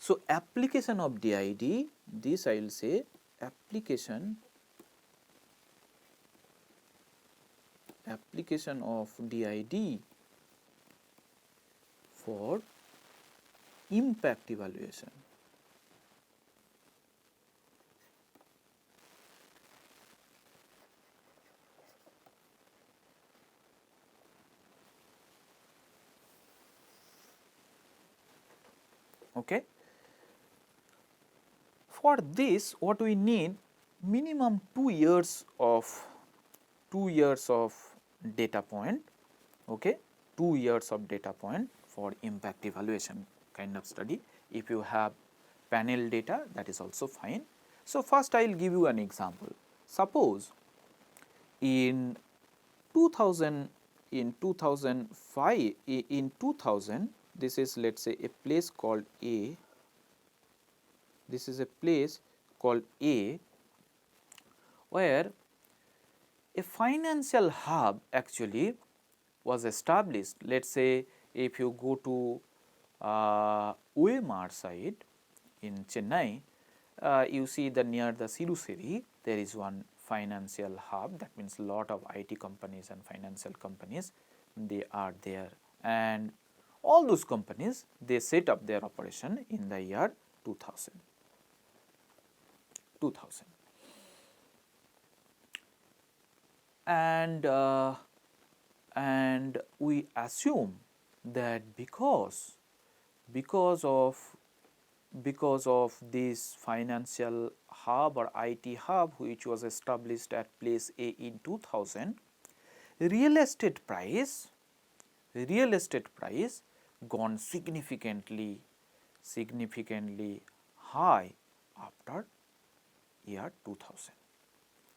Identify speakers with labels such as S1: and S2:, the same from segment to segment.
S1: So, application of DID, this I will say application of DID for impact evaluation. Okay. For this, what we need, minimum 2 years of data point, okay, 2 years of data point for impact evaluation kind of study. If you have panel data, that is also fine. So, first I will give you an example. Suppose in 2000, in 2005, in 2000, this is, let us say, a place called A. This is a place called A, where a financial hub actually was established. Let us say, if you go to OMR side in Chennai, you see the near the Sirusiri, there is one financial hub, that means lot of IT companies and financial companies, they are there, and all those companies, they set up their operation in the year 2000. And we assume that because of this financial hub or IT hub which was established at place A in 2000, real estate price gone significantly high after year 2000,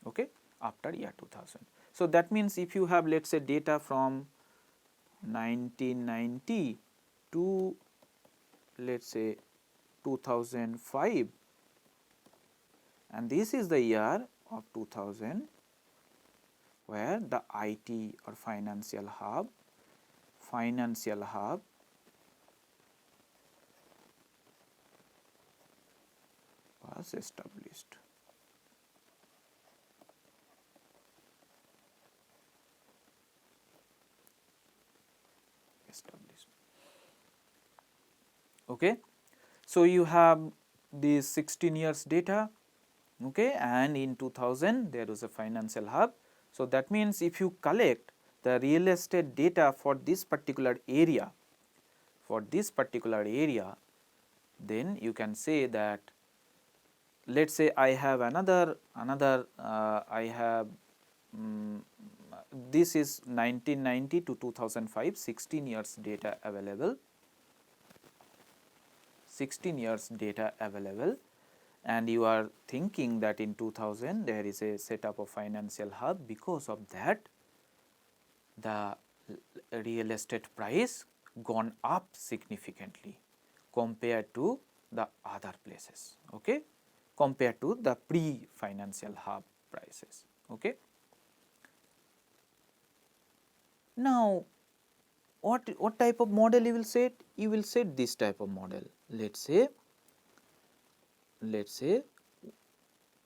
S1: okay, after year 2000. So, that means if you have, let us say, data from 1990 to, let us say, 2005, and this is the year of 2000 where the IT or financial hub was established. Okay. So, you have these 16 years data, okay, and in 2000 there was a financial hub. So, that means if you collect the real estate data for this particular area, then you can say that, let us say, I have I have this is 1990 to 2005, 16 years data available, 16 years data available, and you are thinking that in 2000 there is a setup of financial hub. Because of that, the real estate price gone up significantly compared to the other places, okay, compared to the pre-financial hub prices. Okay. Now, what type of model you will set? You will set this type of model. Let us say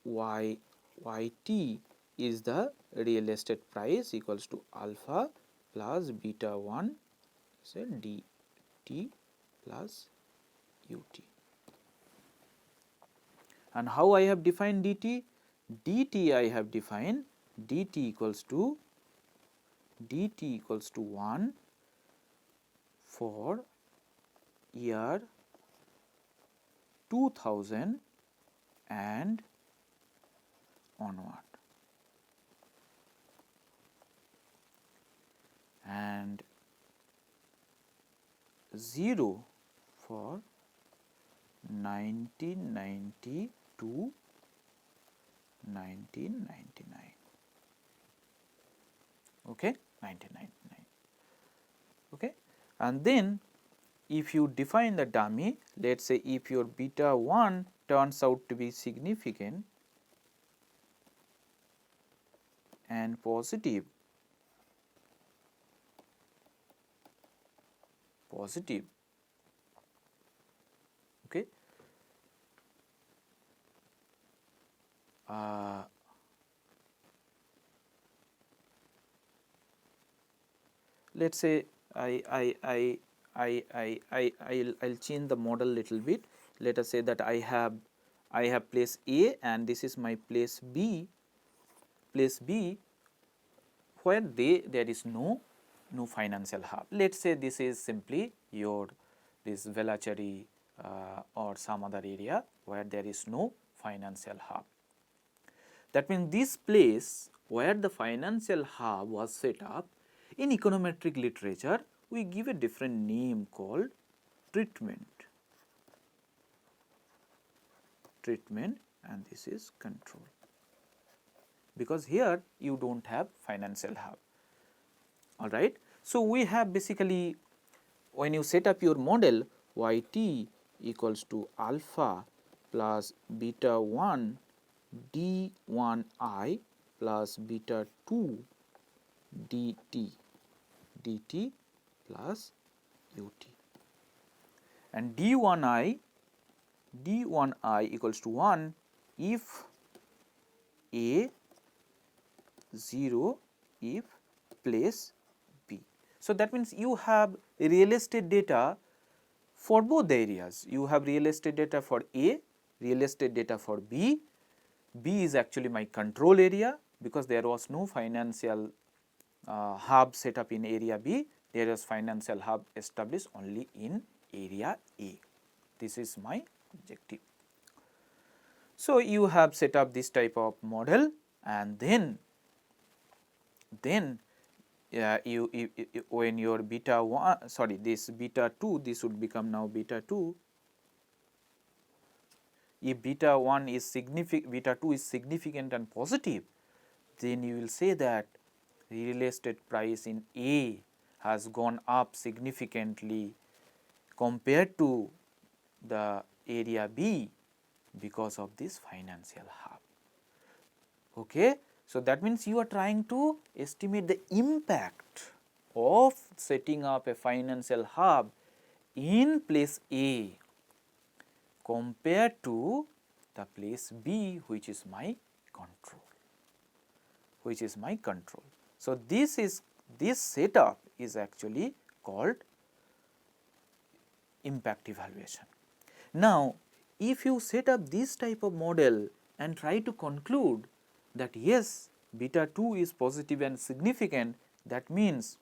S1: YT is the real estate price equals to alpha plus beta 1, say dt plus ut. And how I have defined dt? dt I have defined dt equals to 1 for year 2000 and onward, and 0 for 1990 to 1999. Okay, 1999. Okay, and then if you define the dummy, let us say if your beta 1 turns out to be significant and positive, okay, let us say I'll change the model little bit. Let us say that I have place A and this is my place B, where there is no financial hub. Let us say this is simply your this Velachery or some other area where there is no financial hub. That means this place where the financial hub was set up, in econometric literature we give a different name called treatment, and this is control, because here you do not have financial hub. All right. So, we have basically, when you set up your model, yt equals to alpha plus beta 1 d1i plus beta 2 dt plus ut, and d1i equals to 1 if A 0 if place B. So, that means you have real estate data for both the areas. You have real estate data for A, real estate data for B. B is actually my control area, because there was no financial hub set up in area B, there was financial hub established only in area A. This is my objective. So, you have set up this type of model, and then you when your beta 1 this beta 2, this would become now beta 2. If beta 1 is significant, beta 2 is significant and positive, then you will say that real estate price in A has gone up significantly compared to the area B because of this financial hub. Okay. So, that means you are trying to estimate the impact of setting up a financial hub in place A compared to the place B, which is my control, So, this setup is actually called impact evaluation. Now, if you set up this type of model and try to conclude that yes, beta 2 is positive and significant, that means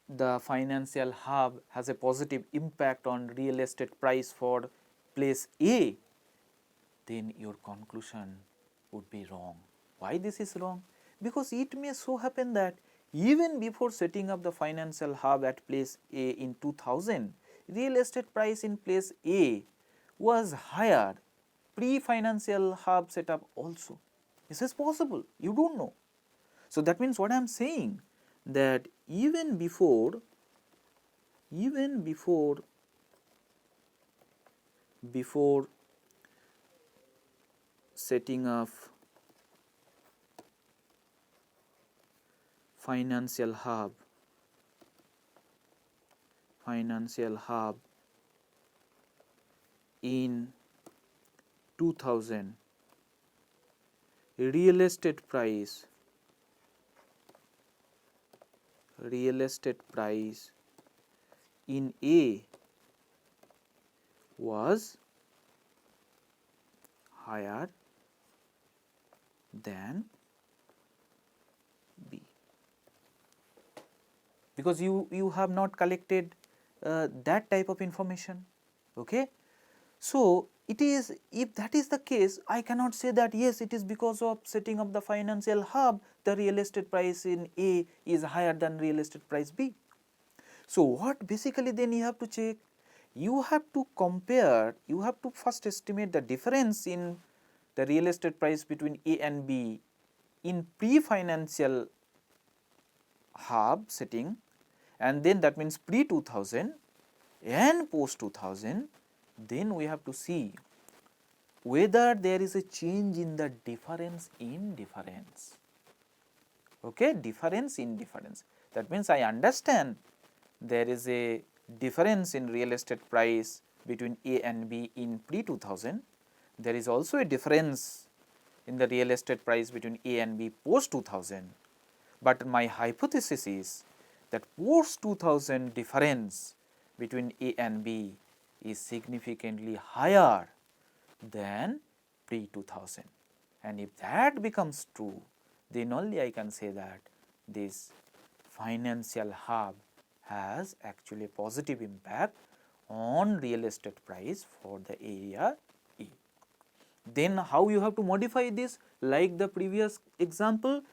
S1: the financial hub has a positive impact on real estate price for place A, then your conclusion would be wrong. Why this is wrong? Because it may so happen that even before setting up the financial hub at place A in 2000, real estate price in place A was higher pre-financial hub setup also. This is possible, you do not know. So, that means what I am saying, that even before setting up financial hub in 2000, real estate price in A was higher than B, because you have not collected that type of information. Okay. So, it is, if that is the case, I cannot say that yes, it is because of setting up the financial hub the real estate price in A is higher than real estate price B. So, what basically then you have to check? You have to compare, you have to first estimate the difference in the real estate price between A and B in pre-financial hub setting, and then that means pre-2000 and post-2000. Then we have to see whether there is a change in the difference in difference. Okay, difference in difference. That means I understand there is a difference in real estate price between A and B in pre-2000. there is also a difference in the real estate price between A and B post 2000, but my hypothesis is that post 2000 difference between A and B is significantly higher than pre 2000, and if that becomes true, then only I can say that this financial hub has actually a positive impact on real estate price for the area A. Then how you have to modify this? Like the previous example,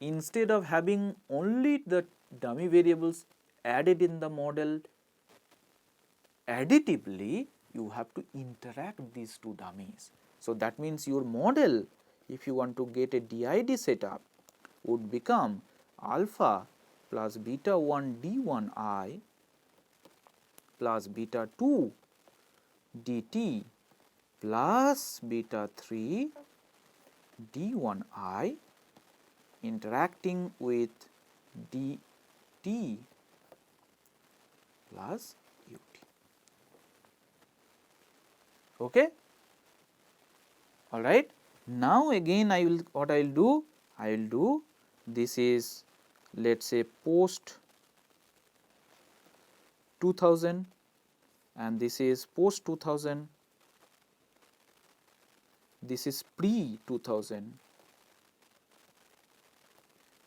S1: instead of having only the dummy variables added in the model additively, you have to interact these two dummies. So, that means your model, if you want to get a DID setup, would become alpha plus beta 1 d1i plus beta 2 dt plus beta 3 d1i interacting with dt plus ut. Okay? All right. Now again I will, what I will do? I will do, this is, let us say, post 2000 and this is post 2000, this is pre 2000,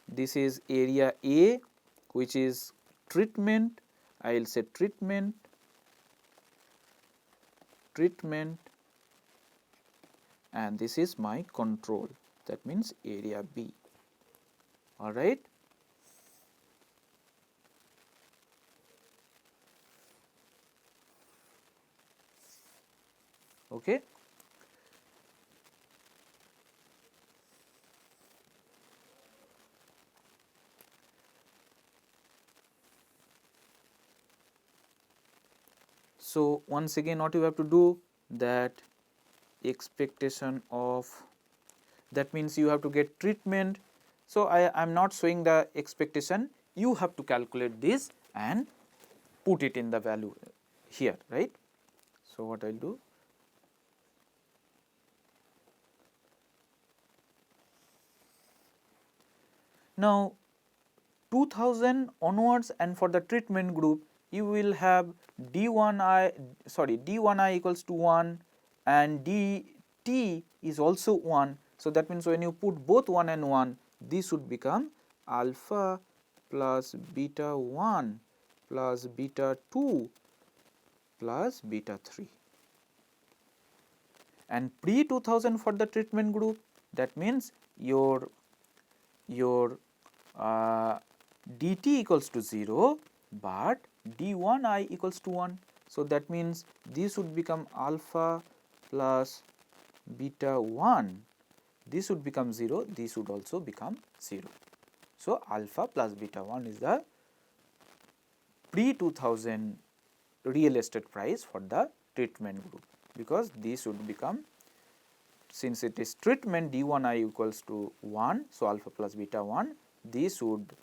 S1: this is area A, which is treatment, I will say treatment, and this is my control, that means area B. All right. Okay. So, once again what you have to do, that expectation of, that means you have to get treatment. So, I am not showing the expectation, you have to calculate this and put it in the value here, right. So, what I will do, now 2000 onwards, and for the treatment group you will have d1i equals to 1 and dt is also 1. So, that means when you put both 1 and 1, this would become alpha plus beta 1 plus beta 2 plus beta 3, and pre 2000 for the treatment group, that means your dt equals to 0, but d1i equals to 1. So, that means this would become alpha plus beta 1, this would become 0, this would also become 0. So, alpha plus beta 1 is the pre 2000 real estate price for the treatment group, because this would become, since it is treatment, d1i equals to 1. So, alpha plus beta 1, this would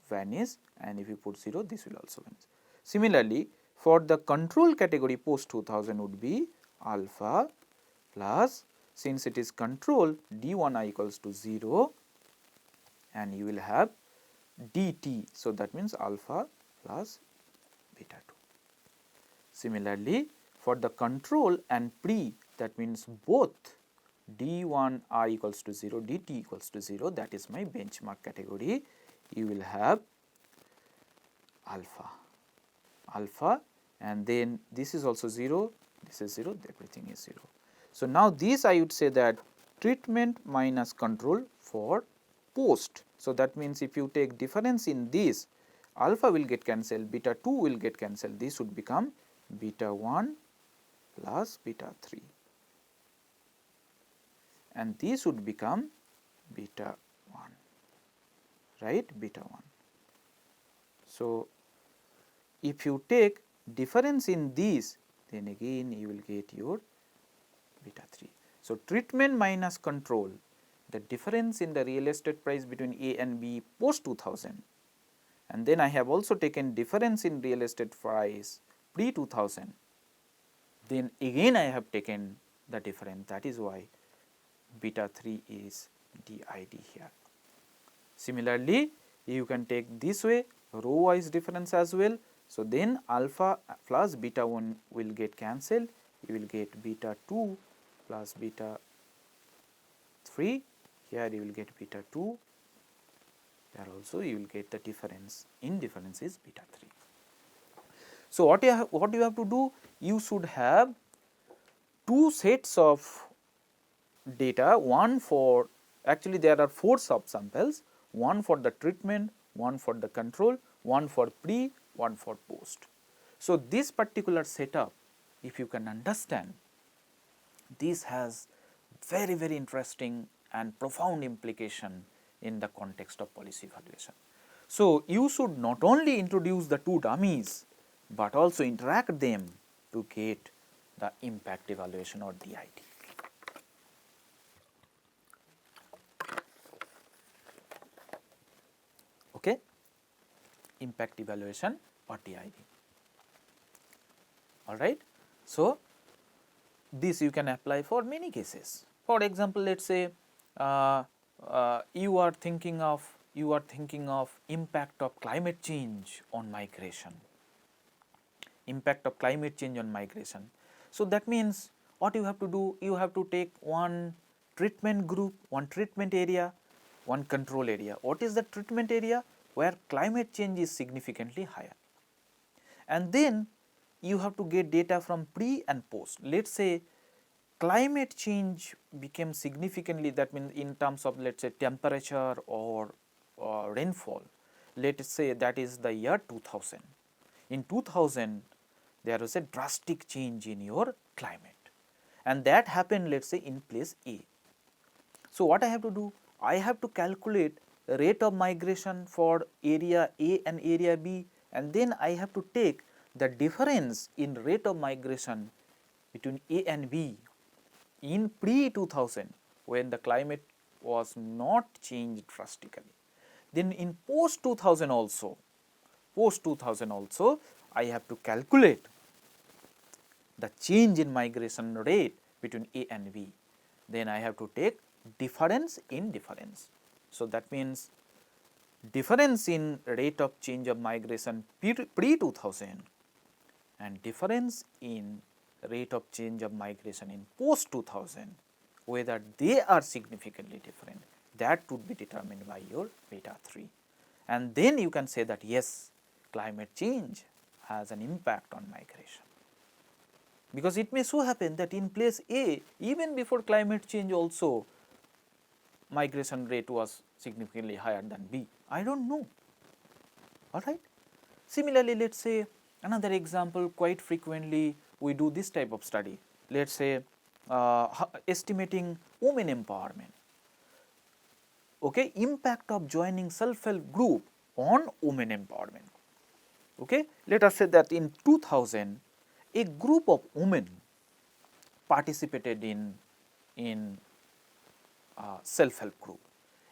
S1: vanish, and if you put 0, this will also vanish. Similarly, for the control category post 2000 would be alpha plus, since it is control, d1i equals to 0, and you will have dt. So, that means alpha plus beta 2. Similarly, for the control and pre, that means both d1i equals to 0, dt equals to 0, that is my benchmark category, you will have alpha, and then this is also 0, this is 0, everything is 0. So, now this I would say that treatment minus control for post. So, that means if you take difference in this, alpha will get cancelled, beta 2 will get cancelled, this would become beta 1 plus beta 3, and this would become beta 1, right, beta 1. So, if you take difference in these, then again you will get your beta 3. So, treatment minus control, the difference in the real estate price between A and B post 2000, and then I have also taken difference in real estate price pre 2000, then again I have taken the difference. That is why beta 3 is DID here. Similarly, you can take this way row wise difference as well. So, then alpha plus beta 1 will get cancelled, you will get beta 2 plus beta 3, here you will get beta 2, here also you will get the difference, in difference is beta 3. So, what you have to do, you should have two sets of data, one for, actually there are 4 subsamples, one for the treatment, one for the control, one for pre, one for post. So, this particular setup, if you can understand, this has very interesting and profound implication in the context of policy evaluation. So, you should not only introduce the two dummies, but also interact them to get the impact evaluation or DID. Okay, impact evaluation or DID. All right. So, this you can apply for many cases. For example, let us say you are thinking of impact of climate change on migration. Impact of climate change on migration. So, that means what you have to do? You have to take one treatment group, one treatment area, one control area. What is the treatment area? Where climate change is significantly higher. And then you have to get data from pre and post. Let us say climate change became significantly, that means in terms of let us say temperature or rainfall. Let us say that is the year 2000. In 2000 there was a drastic change in your climate, and that happened let us say in place A. So, what I have to do? I have to calculate rate of migration for area A and area B, and then I have to take the difference in rate of migration between A and B in pre 2000 when the climate was not changed drastically. Then in post 2000 also, I have to calculate the change in migration rate between A and B. Then I have to take difference in difference. So, that means difference in rate of change of migration pre 2000 and difference in rate of change of migration in post 2000, whether they are significantly different, that would be determined by your beta 3. And then you can say that yes, climate change has an impact on migration, because it may so happen that in place A, even before climate change also migration rate was significantly higher than B. I do not know. All right. Similarly, let us say another example, quite frequently we do this type of study. Let us say estimating women empowerment. Okay, impact of joining self-help group on women empowerment. Okay, let us say that in 2000 a group of women participated in self-help group,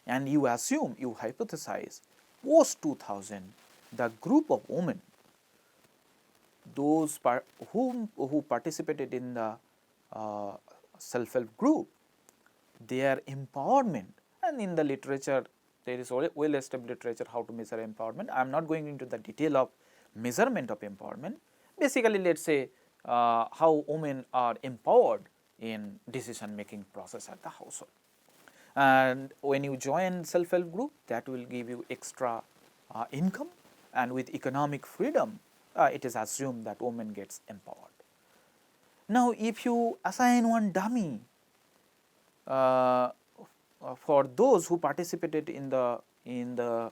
S1: and you assume, you hypothesize post 2000 the group of women, those who participated in the self-help group, their empowerment, and in the literature there is well established literature how to measure empowerment. I am not going into the detail of measurement of empowerment. Basically, let us say how women are empowered in decision making process at the household. And when you join self-help group, that will give you extra income, and with economic freedom it is assumed that woman gets empowered. Now, if you assign one dummy for those who participated in the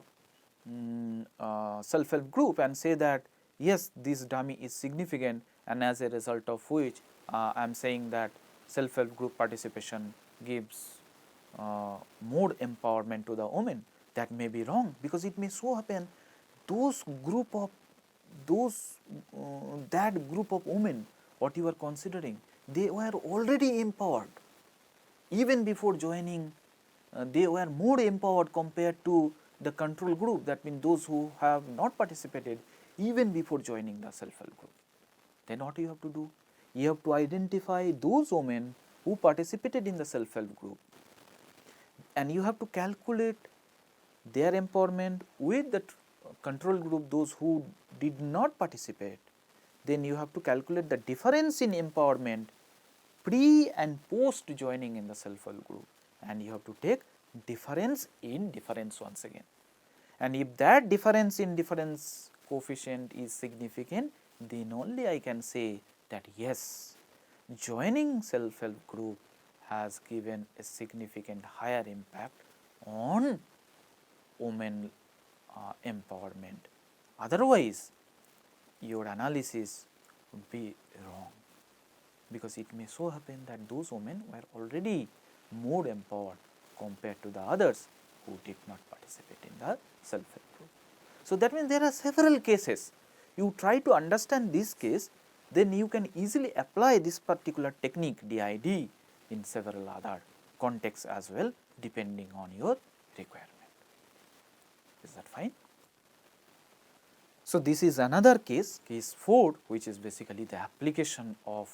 S1: self-help group and say that yes, this dummy is significant, and as a result of which I am saying that self-help group participation gives more empowerment to the women, that may be wrong, because it may so happen that group of women what you are considering, they were already empowered even before joining. They were more empowered compared to the control group, that means those who have not participated even before joining the self-help group. Then what you have to do? You have to identify those women who participated in the self-help group, and you have to calculate their empowerment with the control group, those who did not participate, then you have to calculate the difference in empowerment pre and post joining in the self-help group, and you have to take difference in difference once again. And if that difference in difference coefficient is significant, then only I can say that yes, joining self-help group has given a significant higher impact on women empowerment. Otherwise, your analysis would be wrong, because it may so happen that those women were already more empowered compared to the others who did not participate in the self-help group. So, that means there are several cases. You try to understand this case, then you can easily apply this particular technique DID in several other contexts as well, depending on your requirement. Is that fine? So, this is another case, case 4, which is basically the application of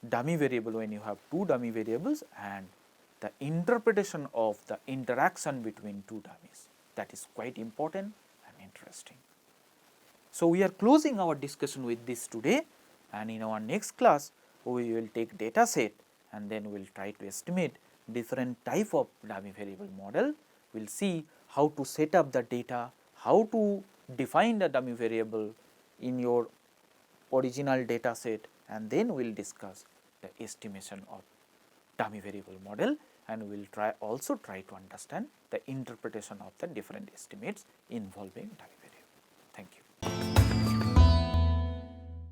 S1: dummy variable when you have two dummy variables and the interpretation of the interaction between two dummies. That is quite important and interesting. So, we are closing our discussion with this today, and in our next class we will take data set and then we will try to estimate different type of dummy variable model. We will see how to set up the data, how to define the dummy variable in your original data set, and then we will discuss the estimation of dummy variable model, and we will also try to understand the interpretation of the different estimates involving dummy